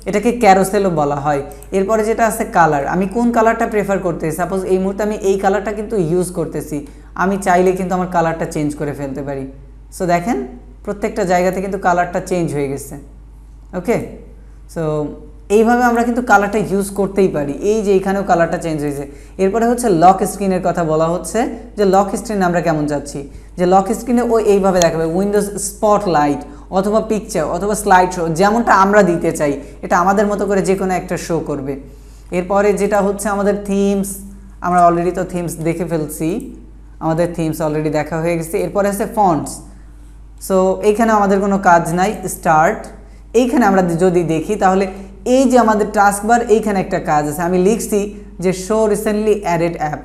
[SPEAKER 1] এটাকে ক্যারোসেলও বলা হয়। এরপরে যেটা আছে কালার, আমি কোন কালারটা প্রেফার করতেছি, সাপোজ এই মুহূর্তে আমি এই কালারটা কিন্তু ইউজ করতেছি, আমি চাইলে কিন্তু আমার কালারটা চেঞ্জ করে ফেলতে পারি। সো দেখেন প্রত্যেকটা জায়গাতে কিন্তু কালারটা চেঞ্জ হয়ে গেছে। ওকে, সো এইভাবে আমরা কিন্তু কালারটা ইউজ করতেই পারি। এই যে এখানেও কালারটা চেঞ্জ হয়েছে। এরপরে হচ্ছে লক স্ক্রিনের কথা বলা হচ্ছে, যে লক স্ক্রিনে আমরা কেমন যাচ্ছি, যে লক স্ক্রিনে ও এইভাবে দেখাবে উইন্ডোজ স্পটলাইট অথবা পিকচার অথবা স্লাইড শো, যেমনটা আমরা দিতে চাই এটা আমাদের মতো করে যে কোনো একটা শো করবে। এরপরে যেটা হচ্ছে আমাদের থিমস, আমরা অলরেডি তো থিমস দেখে ফেলছি, আমাদের থিমস অলরেডি দেখা হয়ে গেছে। এরপরে আছে ফন্টস। সো এইখানে আমাদের কোনো কাজ নাই। স্টার্ট, এইখানে আমরা যদি দেখি তাহলে এই যে আমাদের টাস্কবার, এইখানে একটা কাজ আছে, আমি লিখছি যে show recently added app.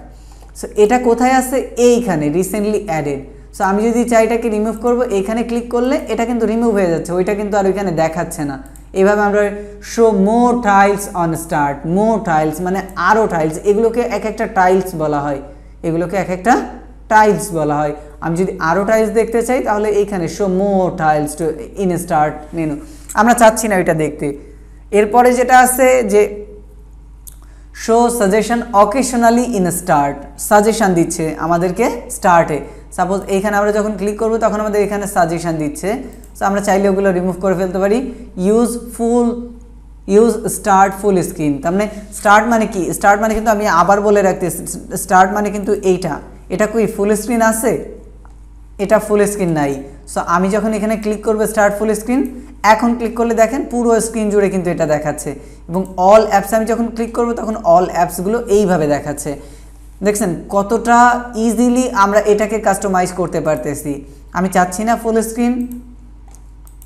[SPEAKER 1] So এটা কোথায় আছে, এইখানে রিসেন্টলি অ্যাডেড। সো আমি যদি চাই এটাকে রিমুভ করব, এইখানে ক্লিক করলে এটা কিন্তু রিমুভ হয়ে যাচ্ছে, ওইটা কিন্তু আর ওইখানে দেখাচ্ছে না। এইভাবে আমরা show more tiles on start, more tiles মানে আরও টাইলস, এগুলোকে এক একটা টাইলস বলা হয়, এগুলোকে এক একটা টাইলস বলা হয়। আমি যদি আরও টাইলস দেখতে চাই তাহলে এইখানে show more tiles to in start menu, আমরা চাচ্ছি না ওইটা দেখতে। এরপরে যেটা আছে যে show suggestion occasionally in start, suggestion দিচ্ছে আমাদেরকে স্টার্টে। সাপোজ এইখানে আমরা যখন ক্লিক করব তখন আমাদের এখানে সাজেশন দিচ্ছে, সো আমরা চাইলে ওগুলো রিমুভ করে ফেলতে পারি। ইউজ স্টার্ট ফুল স্ক্রিন, তার মানে স্টার্ট মানে কি, স্টার্ট মানে কিন্তু আমি আবার বলে রাখতে, স্টার্ট মানে কিন্তু এটা কই ফুল স্ক্রিন আছে, এটা ফুল স্ক্রিন নাই। সো আমি যখন এখানে ক্লিক করব স্টার্ট ফুল স্ক্রিন, এখন ক্লিক করলে দেখেন পুরো স্ক্রিন জুড়ে কিন্তু এটা দেখাচ্ছে, এবং অল অ্যাপস আমি যখন ক্লিক করব তখন অল অ্যাপসগুলো এইভাবে দেখাচ্ছে। দেখছেন কতটা ইজিলি আমরা এটাকে কাস্টমাইজ করতে পারতেছি। আমি চাচ্ছি না ফুল স্ক্রিন,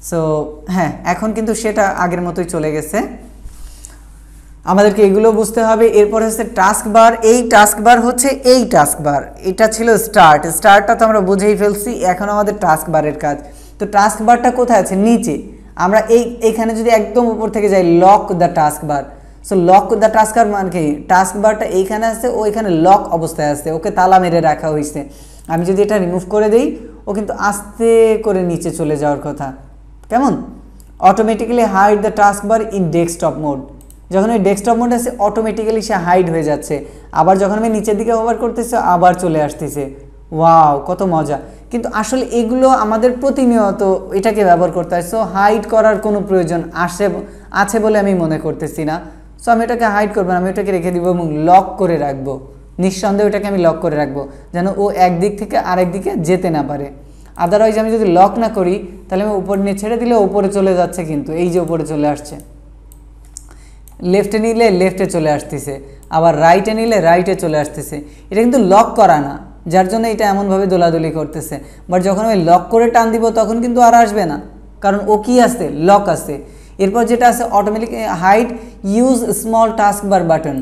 [SPEAKER 1] সো হ্যাঁ এখন কিন্তু সেটা আগের মতোই চলে গেছে। আমাদেরকে এগুলো বুঝতে হবে। এরপর হচ্ছে টাস্কবার, এই টাস্কবার হচ্ছে এই টাস্কবার, এটা ছিল স্টার্টটা তো আমরা বুঝেই ফেলছি, এখন আমাদের টাস্কবারের কাজ। তো টাস্কবারটা কোথায় আছে, নিচে। আমরা এইখানে যদি একদম উপর থেকে যাই, lock the taskbar. So lock the taskbar মানে কি, টাস্কবারটা এইখানে আছে, ও এখানে লক অবস্থায় আছে, ওকে তালা মেরে রাখা হয়েছে। আমি যদি এটা রিমুভ করে দিই, ও কিন্তু আস্তে করে নিচে চলে যাওয়ার কথা। কেমন, automatically hide the taskbar in desktop mode, যখন ওই ডেস্কটপ মোড আছে অটোমেটিক্যালি সে হাইড হয়ে যাচ্ছে, আবার যখন আমি নিচের দিকে ওভার করতেছি আবার চলে আসতেছে। ওয়াও কত মজা। কিন্তু আসলে এগুলো আমাদের প্রতিনিয়ত এটাকে ব্যবহার করতে হয়, সো হাইড করার কোনো প্রয়োজন আছে বলে আমি মনে করতেছি না। সো আমি এটাকে হাইড করবো না, আমি এটাকে রেখে দিব এবং লক করে রাখবো। নিঃসন্দেহে ওটাকে আমি লক করে রাখবো, যেন ও একদিক থেকে আরেক দিকে যেতে না পারে। আদারওয়াইজ আমি যদি লক না করি তাহলে আমি উপর নিয়ে ছেড়ে দিলে উপরে চলে যাচ্ছে, কিন্তু এই যে উপরে চলে আসছে, লেফটে নিলে লেফটে চলে আসতেছে, আবার রাইটে নিলে রাইটে চলে আসতেছে। এটা কিন্তু লক করা না, যার জন্য এটা এমনভাবে দোলাদুলি করতেছে। বাট যখন আমি লক করে টান দিব তখন কিন্তু আর আসবে না, কারণ ও কি আছে, লক আছে। এরপর যেটা আছে automatic hide use small taskbar button,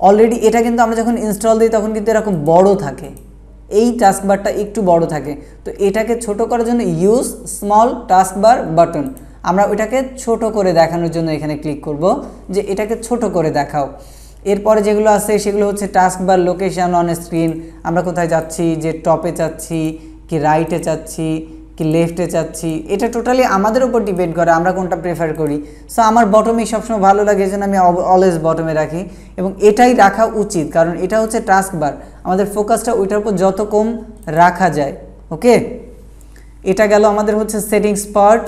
[SPEAKER 1] already এটা কিন্তু আমরা যখন ইনস্টল দিই তখন কিন্তু এরকম বড় থাকে, এই টাস্ক বারটা একটু বড় থাকে। তো এটাকে ছোট করার জন্য use small taskbar button, আমরা ওইটাকে ছোট করে দেখানোর জন্য এখানে ক্লিক করব যে এটাকে ছোট করে দেখাও। এরপরে যেগুলো আছে সেগুলো হচ্ছে task bar location on screen, আমরা কোথায় যাচ্ছি, যে টপে চাচ্ছি কি রাইটে চাচ্ছি কি লেফটে চাচ্ছি, এটা টোটালি আমাদের উপর ডিপেন্ড করে আমরা কোনটা প্রেফার করি। সো আমার বটমেই সবসময় ভালো লাগে, এই জন্য আমি অলওয়েজ বটমে রাখি, এবং এটাই রাখা উচিত, কারণ এটা হচ্ছে টাস্ক বার, আমাদের ফোকাসটা ওইটার উপর যত কম রাখা যায়। ওকে, এটা গেল আমাদের হচ্ছে সেটিংস পার্ট।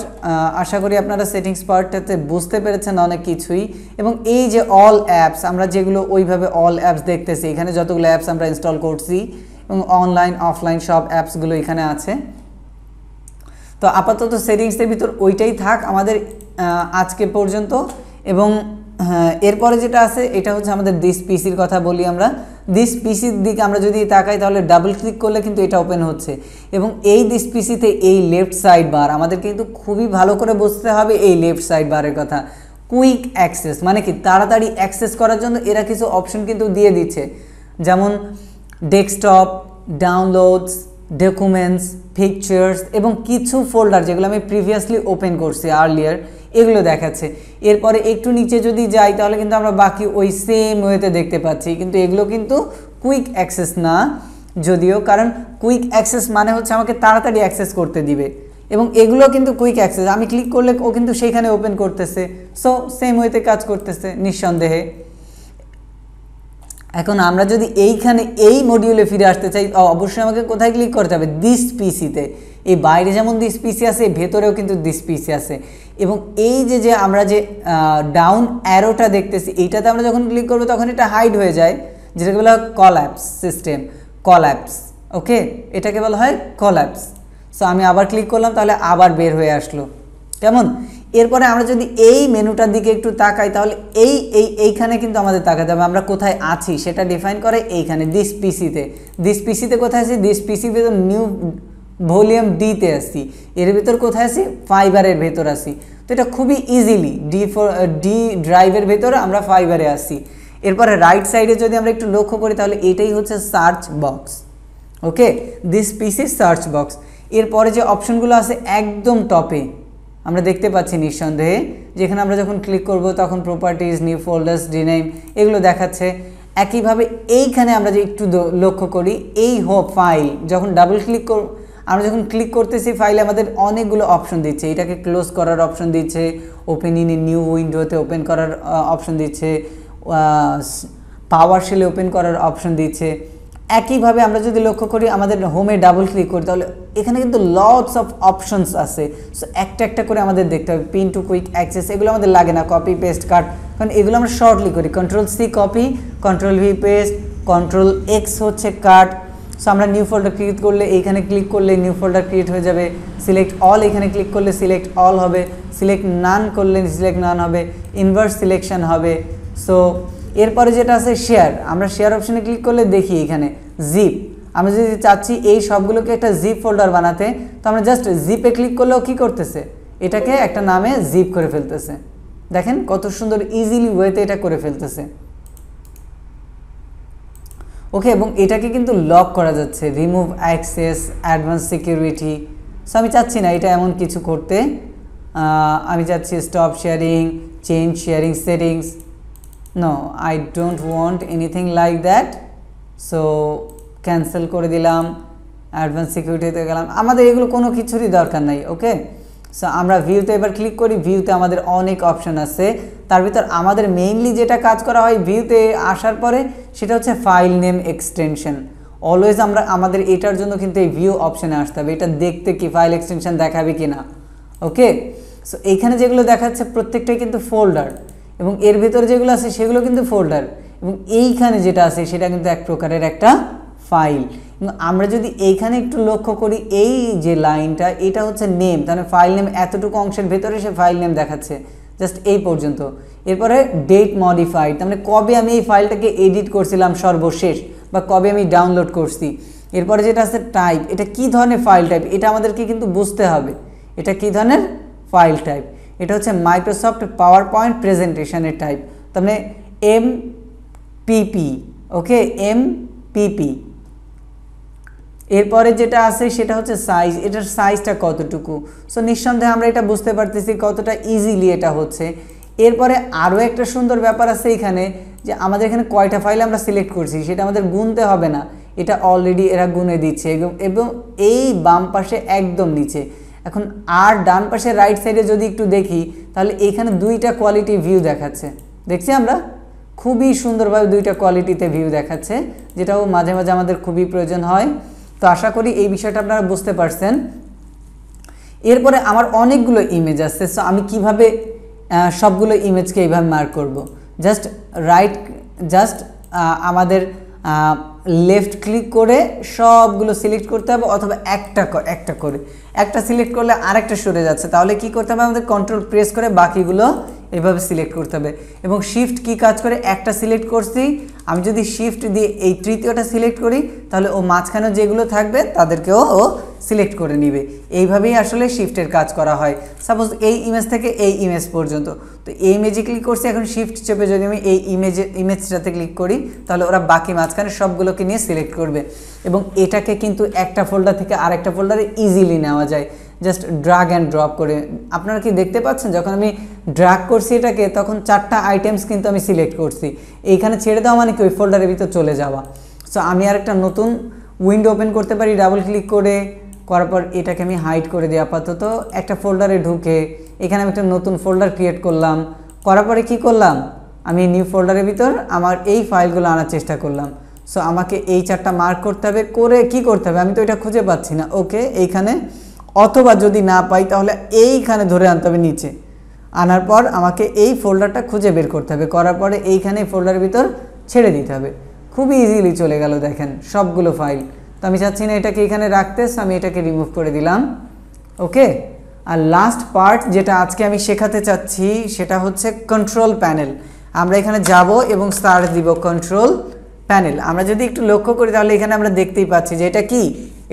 [SPEAKER 1] আশা করি আপনারা সেটিংস পার্টটাতে বুঝতে পেরেছেন অনেক কিছুই। এবং এই যে অল অ্যাপস, আমরা যেগুলো ওইভাবে অল অ্যাপস দেখতেছি, এখানে যতগুলো অ্যাপস আমরা ইনস্টল করছি এবং অনলাইন অফলাইন সব অ্যাপসগুলো এখানে আছে। তো আপাতত সেটিংসের ভিতর ওইটাই থাক আমাদের আজকে পর্যন্ত। এবং এরপরে যেটা আছে এটা হচ্ছে আমাদের দিস পিসির কথা বলি আমরা। দিস পিসির দিকে আমরা যদি তাকাই তাহলে ডাবল ক্লিক করলে কিন্তু এটা ওপেন হচ্ছে, এবং এই দিস পিসিতে এই লেফট সাইড বার আমাদের কিন্তু খুবই ভালো করে বুঝতে হবে। এই লেফট সাইড বারের কথা, কুইক অ্যাক্সেস মানে কি, তাড়াতাড়ি অ্যাক্সেস করার জন্য এরা কিছু অপশন কিন্তু দিয়ে দিচ্ছে, যেমন ডেস্কটপ, ডাউনলোডস, ডকুমেন্টস, পিকচার্স এবং কিছু ফোল্ডার যেগুলো আমি প্রিভিয়াসলি ওপেন করছি আর্লিয়ার, এগুলো দেখাচ্ছে। এরপরে একটু নিচে যদি যাই তাহলে কিন্তু আমরা বাকি ওই সেম ওয়েতে দেখতে পাচ্ছি, কিন্তু এগুলো কিন্তু কুইক অ্যাক্সেস না যদিও, কারণ কুইক অ্যাক্সেস মানে হচ্ছে আমাকে তাড়াতাড়ি অ্যাক্সেস করতে দিবে, এবং এগুলো কিন্তু কুইক অ্যাক্সেস, আমি ক্লিক করলে ও কিন্তু সেইখানে ওপেন করতেছে। সো সেম ওয়েতে কাজ করতেছে নিঃসন্দেহে। এখন আমরা যদি এইখানে এই মডিউলে ফিরে আসতে চাই অবশ্যই আমাকে কোথায় ক্লিক করতে হবে, দিস পিসিতে। এই বাইরে যেমন দিস পিসি আছে, ভেতরেও কিন্তু দিস পিসি আছে। এবং এই যে আমরা যে ডাউন অ্যারোটা দেখতেছি, এইটাতে আমরা যখন ক্লিক করবো তখন এটা হাইড হয়ে যায়, যেটাকে বলা হয় কলাপস সিস্টেম, কলাপস। ওকে, এটাকে বলা হয় কলাপস। সো আমি আবার ক্লিক করলাম, তাহলে আবার বের হয়ে আসলো, কেমন। এরপরে আমরা যদি এই মেনুটার দিকে একটু তাকাই তাহলে এইখানে কিন্তু আমাদের তাকাতে হবে আমরা কোথায় আছি, সেটা ডিফাইন করে এইখানে দিস পিসিতে। দিস পিসিতে কোথায় আছি, দিস পিসির ভিতর নিউ ভলিউম ডিতে আসি, এর ভিতর কোথায় আছি, ফাইবারের ভেতর আসি। তো এটা খুবই ইজিলি ডি ড্রাইভের ভেতরে আমরা ফাইবারে আসি। এরপরে রাইট সাইডে যদি আমরা একটু লক্ষ্য করি তাহলে এটাই হচ্ছে search box. Okay, this PC search box. এরপরে যে অপশনগুলো আছে একদম টপে আমরা দেখতে পাচ্ছি নিঃসন্দেহে, যেখানে আমরা যখন ক্লিক করব তখন প্রপার্টিজ, নিউ ফোল্ডার্স, রিনেম এগুলো দেখাচ্ছে। একইভাবে এইখানে আমরা যে একটু লক্ষ্য করি, এই ফাইল যখন ডাবল ক্লিক আমরা যখন ক্লিক করতেছি ফাইলে আমাদের অনেকগুলো অপশন দিচ্ছে, এটাকে ক্লোজ করার অপশন দিচ্ছে, ওপেন ইন নিউ উইন্ডোতে ওপেন করার অপশন দিচ্ছে, পাওয়ার শেলে ওপেন করার অপশন দিচ্ছে। একইভাবে আমরা যদি লক্ষ্য করি আমাদের হোমে ডাবল ক্লিক করি তাহলে এখানে কিন্তু লটস অফ অপশনস আছে। সো একটা একটা করে আমাদের দেখতে হবে। পিন টু কুইক অ্যাক্সেস এগুলো আমাদের লাগে না, কপি পেস্ট কাট, কারণ এগুলো আমরা শর্টলি করি। Control C copy, control V paste, control X হচ্ছে কাট। সো আমরা নিউ ফোল্ডার ক্রিয়েট করলে এইখানে ক্লিক করলে নিউ ফোল্ডার ক্রিয়েট হয়ে যাবে। সিলেক্ট অল, এখানে ক্লিক করলে সিলেক্ট অল হবে। সিলেক্ট নান করলে সিলেক্ট নান হবে, ইনভার্স সিলেকশন হবে। সো এরপরে যেটা আছে শেয়ার, আমরা শেয়ার অপশানে ক্লিক করলে দেখি এখানে জিপ, আমরা যদি চাচ্ছি এই সবগুলোকে একটা জিপ ফোল্ডার বানাতে, তো আমরা জাস্ট জিপে ক্লিক করলেও কী করতেছে, এটাকে একটা নামে জিপ করে ফেলতেছে। দেখেন কত সুন্দর ইজিলি ওয়েতে এটা করে ফেলতেছে। ওকে, এবং এটাকে কিন্তু লক করা যাচ্ছে, remove access, advance security. So আমি চাচ্ছি না এটা এমন কিছু করতে, আমি চাচ্ছি stop sharing, change sharing settings. No, I don't want anything like that. So cancel করে দিলাম, অ্যাডভান্স সিকিউরিটিতে গেলাম, আমাদের এগুলো কোনো কিছুরই দরকার নাই। ওকে, সো আমরা ভিউতে এবার ক্লিক করি। ভিউতে আমাদের অনেক অপশন আছে, তার ভিতর আমাদের মেইনলি যেটা কাজ করা হয় ভিউতে আসার পরে সেটা হচ্ছে ফাইল নেম এক্সটেনশন। অলওয়েজ আমরা আমাদের এটার জন্য কিন্তু এই ভিউ অপশানে আসতে হবে, এটা দেখতে কি ফাইল এক্সটেনশন দেখাবে কি না। ওকে, সো এইখানে যেগুলো দেখাচ্ছে প্রত্যেকটাই কিন্তু ফোল্ডার, এবং এর ভিতরে যেগুলো আছে সেগুলো কিন্তু ফোল্ডার। এবং এইখানে যেটা আছে সেটা কিন্তু এক প্রকারের একটা ফাইল। এবং আমরা যদি এইখানে একটু লক্ষ্য করি, এই যে লাইনটা এটা হচ্ছে নেম, তাহলে ফাইল নেম এতটুকু অংশের ভেতরে সে ফাইল নেম দেখাচ্ছে জাস্ট এই পর্যন্ত। এরপরে ডেট মডিফাইড, তার মানে কবে আমি এই ফাইলটাকে এডিট করছিলাম সর্বশেষ, বা কবে আমি ডাউনলোড করছি। এরপরে যেটা আছে টাইপ, এটা কি ধরনের ফাইল টাইপ এটা আমাদেরকে কিন্তু বুঝতে হবে, এটা কি ধরনের ফাইল টাইপ। এটা হচ্ছে মাইক্রোসফট পাওয়ার পয়েন্ট প্রেজেন্টেশনের টাইপ, তার মানে MPP, ওকে, MPP। এরপরে যেটা আছে সেটা হচ্ছে সাইজ, এটার সাইজটা কতটুকু। সো নিঃসন্দেহে আমরা এটা বুঝতে পারতেছি কতটা ইজিলি এটা হচ্ছে। এরপরে আরও একটা সুন্দর ব্যাপার আছে এখানে, যে আমাদের এখানে কয়টা ফাইল আমরা সিলেক্ট করছি সেটা আমাদের গুনতে হবে না, এটা অলরেডি এরা গুনে দিচ্ছে। এবং এই বাম পাশে একদম নিচে। এখন আর ডান পাশে রাইট সাইডে যদি একটু দেখি, তাহলে এখানে দুইটা কোয়ালিটি ভিউ দেখাচ্ছে, দেখছি আমরা খুবই সুন্দরভাবে দুইটা কোয়ালিটিতে ভিউ দেখাচ্ছে, যেটাও মাঝে মাঝে আমাদের খুবই প্রয়োজন হয়। তো আশা করি এই বিষয়টা আপনারা বুঝতে পারছেন। এরপরে আমার অনেকগুলো ইমেজ আছে, সো আমি কিভাবে সবগুলো ইমেজকে এইভাবে মার্ক করব। জাস্ট আমাদের লেফট ক্লিক করে সবগুলো সিলেক্ট করতে হবে, অথবা একটা করে একটা সিলেক্ট করলে আরেকটা সরে যাচ্ছে, তাহলে কি করতে হবে আমাদের কন্ট্রোল প্রেস করে বাকিগুলো এভাবে সিলেক্ট করতে হবে। এবং শিফট কি কাজ করে, একটা সিলেক্ট করছি, আমি যদি শিফট দিয়ে এই তৃতীয়টা সিলেক্ট করি তাহলে ও মাঝখানে যেগুলো থাকবে তাদেরকেও ও সিলেক্ট করে নিবে। এইভাবেই আসলে শিফটের কাজ করা হয়। সাপোজ এই ইমেজ থেকে এই ইমেজ পর্যন্ত, তো এই ইমেজে ক্লিক করছি, এখন শিফট চেপে যদি আমি এই ইমেজটাতে ক্লিক করি তাহলে ওরা বাকি মাঝখানে সবগুলোকে নিয়ে সিলেক্ট করবে। এবং এটাকে কিন্তু একটা ফোল্ডার থেকে আরেকটা ফোল্ডারে ইজিলি নেওয়া যায়, জাস্ট ড্রাগ অ্যান্ড ড্রপ করে। আপনারা কি দেখতে পাচ্ছেন, যখন আমি ড্রাগ করছি এটাকে তখন 4টা আইটেমস কিন্তু আমি সিলেক্ট করছি। এইখানে ছেড়ে দেওয়া মানে কি ওই ফোল্ডারের ভিতর চলে যাওয়া। সো আমি আর একটা নতুন উইন্ডো ওপেন করতে পারি ডাবল ক্লিক করে, করার পর এটাকে আমি হাইড করে দিই আপাতত। একটা ফোল্ডারে ঢুকে এখানে আমি একটা নতুন ফোল্ডার ক্রিয়েট করলাম, করার পরে কী করলাম, আমি নিউ ফোল্ডারের ভিতর আমার এই ফাইলগুলো আনার চেষ্টা করলাম। সো আমাকে এই 4টা মার্ক করতে হবে, করে কি করতে হবে, আমি তো এটা খুঁজে পাচ্ছি না, ওকে এইখানে, অথবা যদি না পাই তাহলে এইখানে ধরে আনতে হবে নিচে, আনার পর আমাকে এই ফোল্ডারটা খুঁজে বের করতে হবে, করার পরে এইখানে ফোল্ডারের ভিতর ছেড়ে দিতে হবে। খুবই ইজিলি চলে গেল দেখেন সবগুলো ফাইল। তো আমি চাচ্ছি না এটাকে এখানে রাখতে, সো আমি এটাকে রিমুভ করে দিলাম, ওকে। আর লাস্ট পার্ট যেটা আজকে আমি শেখাতে চাচ্ছি সেটা হচ্ছে কন্ট্রোল প্যানেল। আমরা এখানে যাব এবং সার্চ দিব কন্ট্রোল প্যানেল। আমরা যদি একটু লক্ষ্য করি তাহলে এখানে আমরা দেখতেই পাচ্ছি যে এটা কি,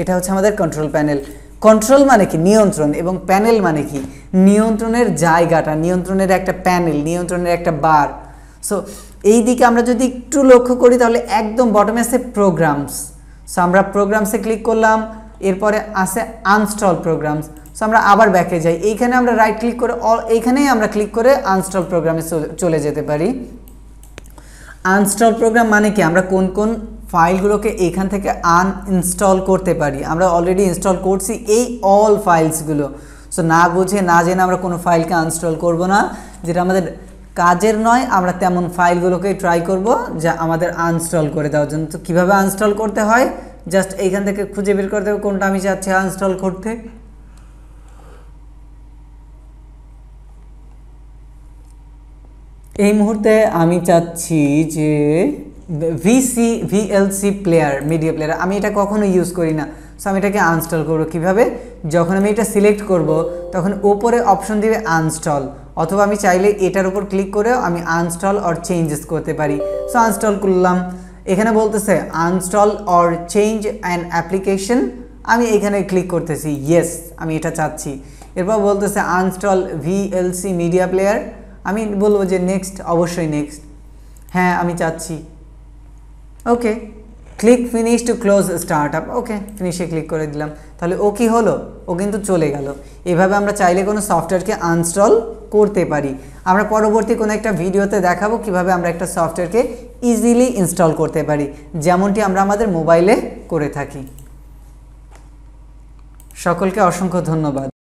[SPEAKER 1] এটা হচ্ছে আমাদের কন্ট্রোল প্যানেল। কন্ট্রোল মানে কি নিয়ন্ত্রণ, এবং প্যানেল মানে কি নিয়ন্ত্রণের জায়গাটা, নিয়ন্ত্রণের একটা প্যানেল, নিয়ন্ত্রণের একটা বার। সো এই দিকে আমরা যদি একটু লক্ষ্য করি তাহলে একদম বটমে আছে প্রোগ্রামস। সো আমরা প্রোগ্রামসে ক্লিক করলাম, এরপরে আছে আনস্টল প্রোগ্রামস। সো আমরা আবার ব্যাকে যাই, এইখানে আমরা রাইট ক্লিক করে এইখানেই আমরা ক্লিক করে আনস্টল প্রোগ্রামে চলে যেতে পারি। আনস্টল প্রোগ্রাম মানে কি, আমরা কোন কোন ফাইলগুলোকে এখান থেকে আনইনস্টল করতে পারি। আমরা অলরেডি ইনস্টল করছি এই অল ফাইলসগুলো। সো না বুঝে না জেনে আমরা কোনো ফাইলকে আনইনস্টল করব না, যেটা আমাদের কাজের নয়। আমরা তেমন ফাইলগুলোকে ট্রাই করব যা আমাদের আনইনস্টল করে দেওয়ার জন্য। তো কীভাবে আনইনস্টল করতে হয়, জাস্ট এইখান থেকে খুঁজে বের করতে হবে কোনটা আমি চাচ্ছি আনইনস্টল করতে। এই মুহূর্তে আমি চাচ্ছি যে VLC প্লেয়ার, মিডিয়া প্লেয়ার, আমি এটা কখনো ইউজ করি না। সো আমি এটাকে আনইনস্টল করবো কীভাবে, যখন আমি এটা সিলেক্ট করব তখন ওপরে অপশন দিবে আনইনস্টল, অথবা আমি চাইলে এটার উপর ক্লিক করেও আমি আনইনস্টল অর চেঞ্জেস করতে পারি। সো আনইনস্টল করলাম, এখানে বলতেছে uninstall or change an application, আমি এখানে ক্লিক করতেছি ইয়েস, আমি এটা চাচ্ছি। এরপর বলতেছে আনইনস্টল VLC মিডিয়া প্লেয়ার, আমি বলবো যে নেক্সট, অবশ্যই নেক্সট, হ্যাঁ আমি চাচ্ছি, okay. Click finish to close startup, okay ফিনিশে ক্লিক করে দিলাম। তাহলে ও কি হলো, ও কিন্তু চলে গেল। এভাবে আমরা চাইলে কোনো সফটওয়্যারকে আনইনস্টল করতে পারি। আমরা পরবর্তী কোনো একটা ভিডিওতে দেখাবো কিভাবে আমরা একটা সফটওয়্যারকে ইজিলি ইনস্টল করতে পারি, যেমনটি আমরা আমাদের মোবাইলে করে থাকি। সকলকে অসংখ্য ধন্যবাদ।